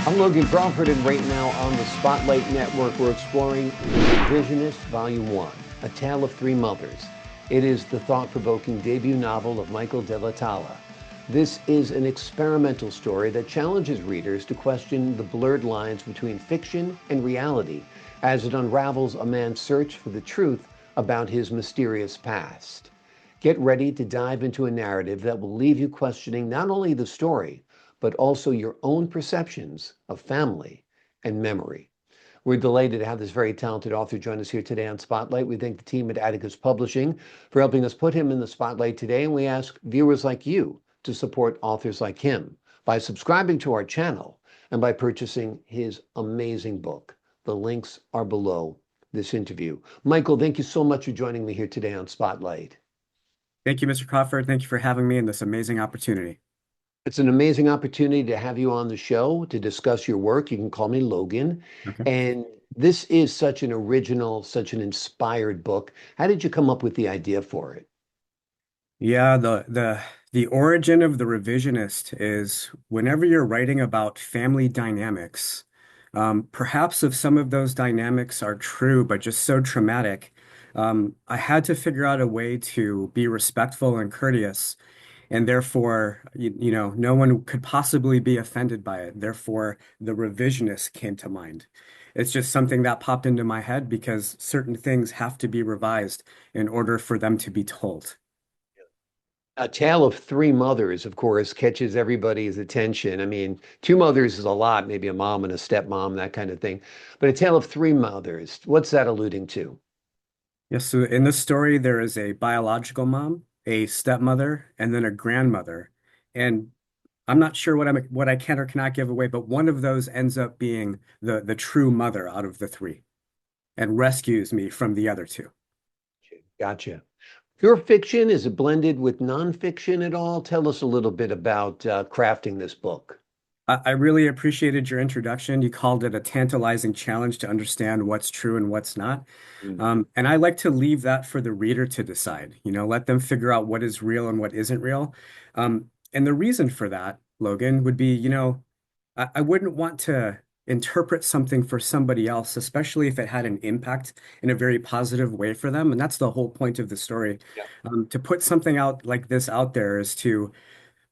I'm Logan Crawford, and right now on the Spotlight Network, we're exploring Revisionist Volume 1, A Tale of Three Mothers. It is the thought-provoking debut novel of Michael Delitala. This is an experimental story that challenges readers to question the blurred lines between fiction and reality as it unravels a man's search for the truth about his mysterious past. Get ready to dive into a narrative that will leave you questioning not only the story, but also your own perceptions of family and memory. We're delighted to have this very talented author join us here today on Spotlight. We thank the team at Atticus Publishing for helping us put him in the spotlight today, and we ask viewers like you to support authors like him by subscribing to our channel and by purchasing his amazing book. The links are below this interview. Michael, thank you so much for joining me here today on Spotlight. Thank you, Mr. Crawford. Thank you for having me in this amazing opportunity. It's an amazing opportunity to have you on the show to discuss your work. You can call me Logan. Okay. And this is such an original, such an inspired book. How did you come up with the idea for it? Yeah, the origin of the revisionist is whenever you're writing about family dynamics, perhaps if some of those dynamics are true but just so traumatic, I had to figure out a way to be respectful and courteous, and therefore, no one could possibly be offended by it. Therefore, the revisionist came to mind. It's just something that popped into my head because certain things have to be revised in order for them to be told. A Tale of Three Mothers, of course, catches everybody's attention. I mean, two mothers is a lot, maybe a mom and a stepmom, that kind of thing. But A Tale of Three Mothers, what's that alluding to? Yes, so in this story, there is a biological mom, a stepmother, and then a grandmother. And I'm not sure what I can or cannot give away, but one of those ends up being the true mother out of the three and rescues me from the other two. Gotcha. Pure fiction, is it blended with nonfiction at all? Tell us a little bit about crafting this book. I really appreciated your introduction. You called it a tantalizing challenge to understand what's true and what's not. Mm. And I like to leave that for the reader to decide, let them figure out what is real and what isn't real. And the reason for that, Logan, would be, I wouldn't want to interpret something for somebody else, especially if it had an impact in a very positive way for them. And that's the whole point of the story. Yeah. To put something out like this out there is to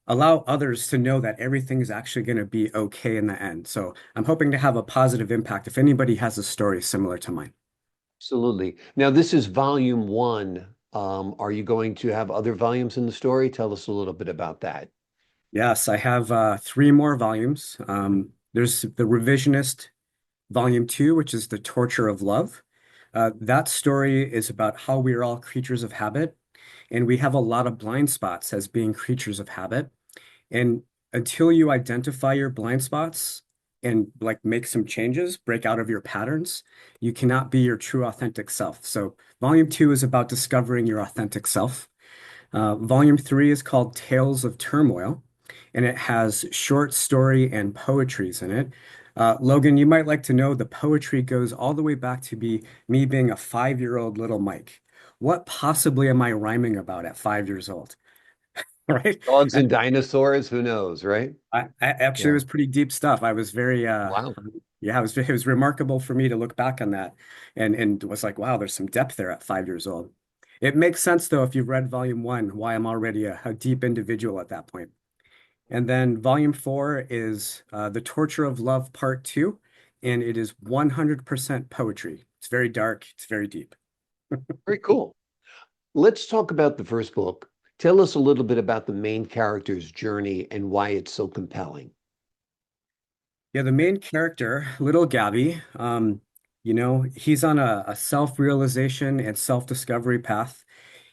allow others to know that everything is actually going to be okay in the end. So I'm hoping to have a positive impact if anybody has a story similar to mine. Absolutely. Now, this is volume one. Are you going to have other volumes in the story? Tell us a little bit about that. Yes, I have three more volumes. There's the Revisionist Volume 2, which is the torture of love. That story is about how we are all creatures of habit, and we have a lot of blind spots as being creatures of habit. And until you identify your blind spots and like make some changes, break out of your patterns, you cannot be your true authentic self. So volume 2 is about discovering your authentic self. Volume 3 is called Tales of Turmoil, and it has short story and poetries in it. Logan, you might like to know the poetry goes all the way back to me being a 5-year-old little Mike. What possibly am I rhyming about at 5 years old? Right? Dogs and dinosaurs, who knows, right? I actually it Yeah. was pretty deep stuff. I was very Wow. yeah, it was remarkable for me to look back on that and was like, wow, there's some depth there at 5 years old. It makes sense though if you've read volume 1, why I'm already a deep individual at that point. And then volume 4 is The Torture of Love Part 2, and it is 100% poetry. It's very dark, it's very deep. Very cool. Let's talk about the first book. Tell us a little bit about the main character's journey and why it's so compelling. Yeah, the main character, little Gabby, he's on a self-realization and self-discovery path.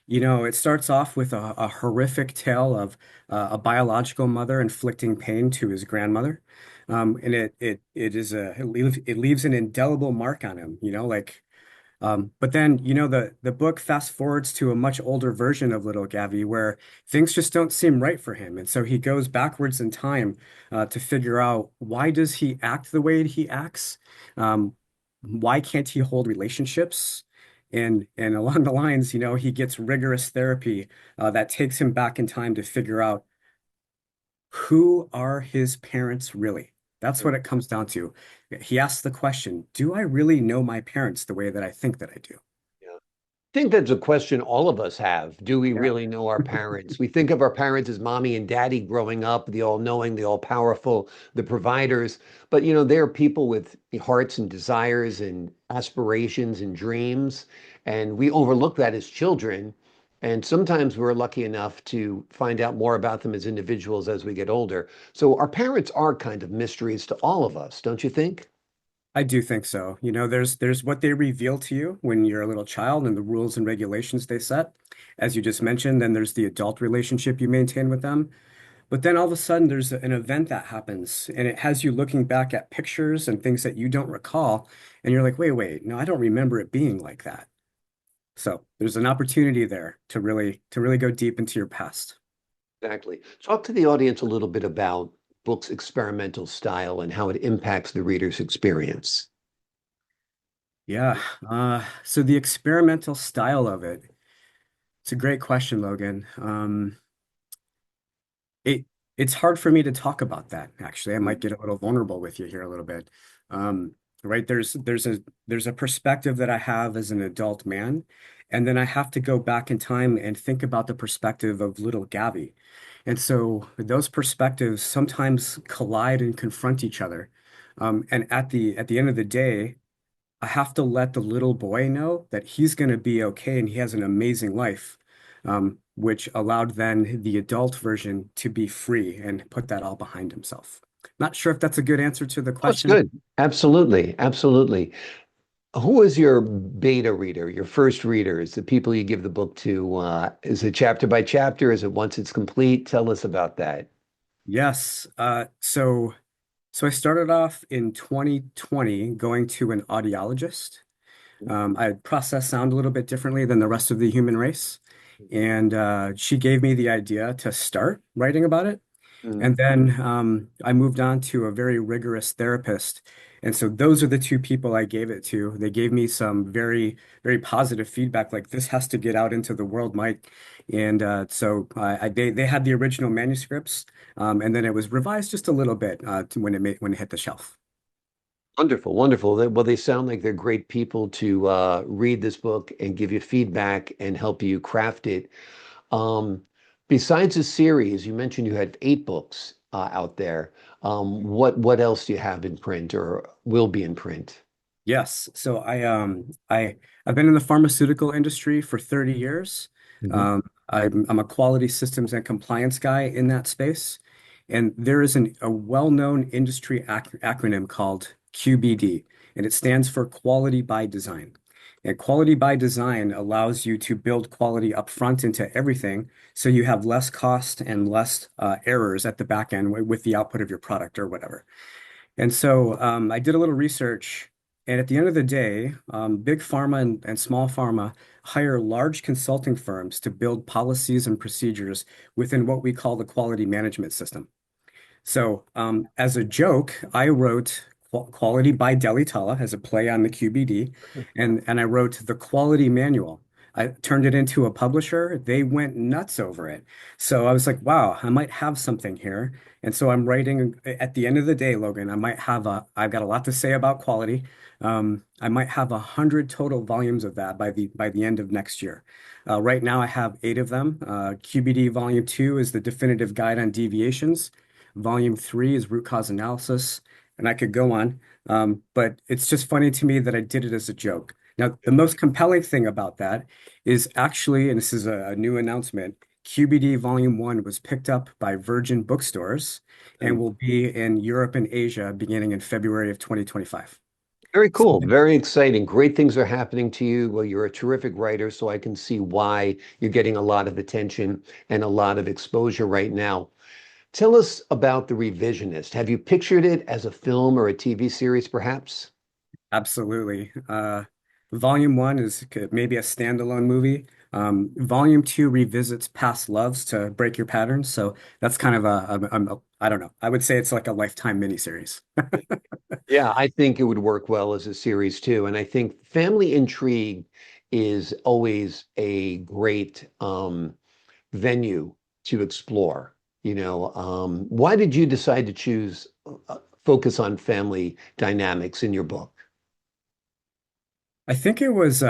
It starts off with a horrific tale of a biological mother inflicting pain to his grandmother. And it leaves an indelible mark on him, but then, the book fast forwards to a much older version of little Gavi where things just don't seem right for him. And so he goes backwards in time to figure out why does he act the way he acts? Um, why can't he hold relationships? And along the lines, he gets rigorous therapy that takes him back in time to figure out who are his parents really? That's what it comes down to. He asks the question, do I really know my parents the way that I think that I do? Yeah. Think that's a question all of us have. Do we Yeah, really know our parents? We think of our parents as mommy and daddy growing up, the all-knowing, the all-powerful, the providers. But they're people with hearts and desires and aspirations and dreams. And we overlook that as children. And sometimes we're lucky enough to find out more about them as individuals as we get older. So our parents are kind of mysteries to all of us, don't you think? I do think so. There's what they reveal to you when you're a little child and the rules and regulations they set, as you just mentioned. Then there's the adult relationship you maintain with them. But then all of a sudden, there's an event that happens, and it has you looking back at pictures and things that you don't recall, and you're like, wait, no, I don't remember it being like that. So there's an opportunity there to really go deep into your past. Exactly. Talk to the audience a little bit about book's experimental style and how it impacts the reader's experience. Yeah. So the experimental style of it, it's a great question, Logan. It it's hard for me to talk about that, actually. I might Mm. get a little vulnerable with you here a little bit. Um, right, there's a perspective that I have as an adult man, and then I have to go back in time and think about the perspective of little Gabby. And so those perspectives sometimes collide and confront each other. And at the end of the day, I have to let the little boy know that he's going to be okay and he has an amazing life, which allowed then the adult version to be free and put that all behind himself. Not sure if that's a good answer to the Oh, it's question. good. Absolutely. Absolutely. Who is your beta reader, your first readers, the people you give the book to? Is it chapter by chapter? Is it once it's complete? Tell us about that. Yes. So I started off in 2020 going to an audiologist. I process sound a little bit differently than the rest of the human race. And she gave me the idea to start writing about it. Mm. And then I moved on to a very rigorous therapist. And so those are the two people I gave it to. They gave me some very, very positive feedback, like this has to get out into the world, Mike. And they had the original manuscripts, and then it was revised just a little bit when it hit the shelf. Wonderful, wonderful. Well, they sound like they're great people to read this book and give you feedback and help you craft it. Um, Besides the series, you mentioned you had 8 books out there. What else do you have in print or will be in print? Yes. So I've been in the pharmaceutical industry for 30 years. Mhm. I'm a quality systems and compliance guy in that space. And there is a well-known industry acronym called QBD, and it stands for quality by design. And quality by design allows you to build quality upfront into everything so you have less cost and less errors at the back end with the output of your product or whatever. And so I did a little research, and at the end of the day, big pharma and small pharma hire large consulting firms to build policies and procedures within what we call the quality management system. So, as a joke, I wrote Quality by Delitala as a play on the QBD, and I wrote the quality manual. I turned it into a publisher. They went nuts over it. So I was like, wow, I might have something here. And so I'm writing at the end of the day, Logan, I've got a lot to say about quality. I might have 100 total volumes of that by the end of next year. Right now, I have 8 of them. QBD Volume 2 is the definitive guide on deviations. Volume 3 is root cause analysis, and I could go on. But it's just funny to me that I did it as a joke. Now, the most compelling thing about that is actually, and this is a new announcement, QBD Volume 1 was picked up by Virgin Bookstores and Mm. will be in Europe and Asia beginning in February of 2025. Very So, cool, very exciting. Great things are happening to you. Well, you're a terrific writer, so I can see why you're getting a lot of attention and a lot of exposure right now. Tell us about The Revisionist. Have you pictured it as a film or a TV series, perhaps? absolutely. Volume 1 is maybe a standalone movie. Volume 2 revisits past loves to break your patterns. So that's kind of I don't know. I would say it's like a lifetime miniseries. Yeah, I think it would work well as a series too. And I think family intrigue is always a great venue to explore. Why did you decide to choose focus on family dynamics in your book? I think it was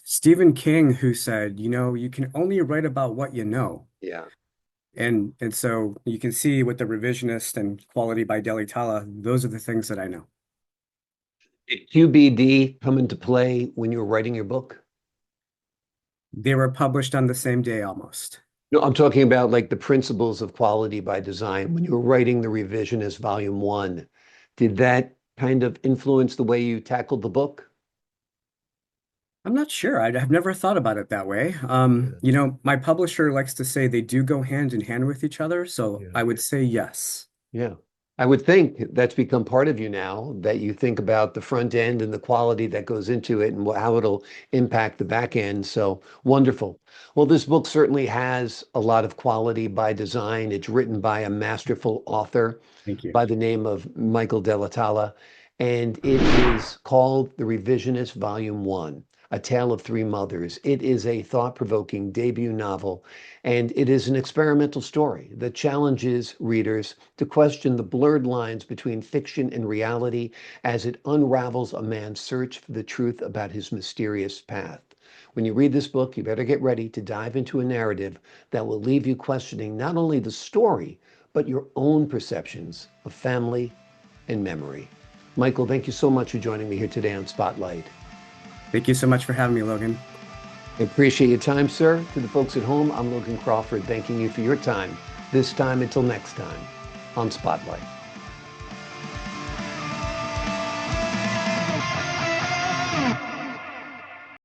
Stephen King who said, you can only write about what you know. Yeah. And so you can see with the Revisionist and Quality by Delitala, those are the things that I know. Did QBD come into play when you were writing your book? They were published on the same day almost. No, I'm talking about like the principles of quality by design. When you were writing the Revisionist Volume 1, did that kind of influence the way you tackled the book? I'm not sure. I've never thought about it that way. Yeah. My publisher likes to say they do go hand in hand with each other, so Yeah. I would say yes. Yeah. I would think that's become part of you now, that you think about the front end and the quality that goes into it and how it'll impact the back end. So wonderful. Well, this book certainly has a lot of quality by design. It's written by a masterful author Thank you. by the name of Michael Delitala, and it is called The Revisionist Volume 1, A Tale of Three Mothers. It is a thought-provoking debut novel, and it is an experimental story that challenges readers to question the blurred lines between fiction and reality as it unravels a man's search for the truth about his mysterious path. When you read this book, you better get ready to dive into a narrative that will leave you questioning not only the story, but your own perceptions of family and memory. Michael, thank you so much for joining me here today on Spotlight. Thank you so much for having me, Logan. I appreciate your time, sir. To the folks at home, I'm Logan Crawford, thanking you for your time. This time until next time on Spotlight.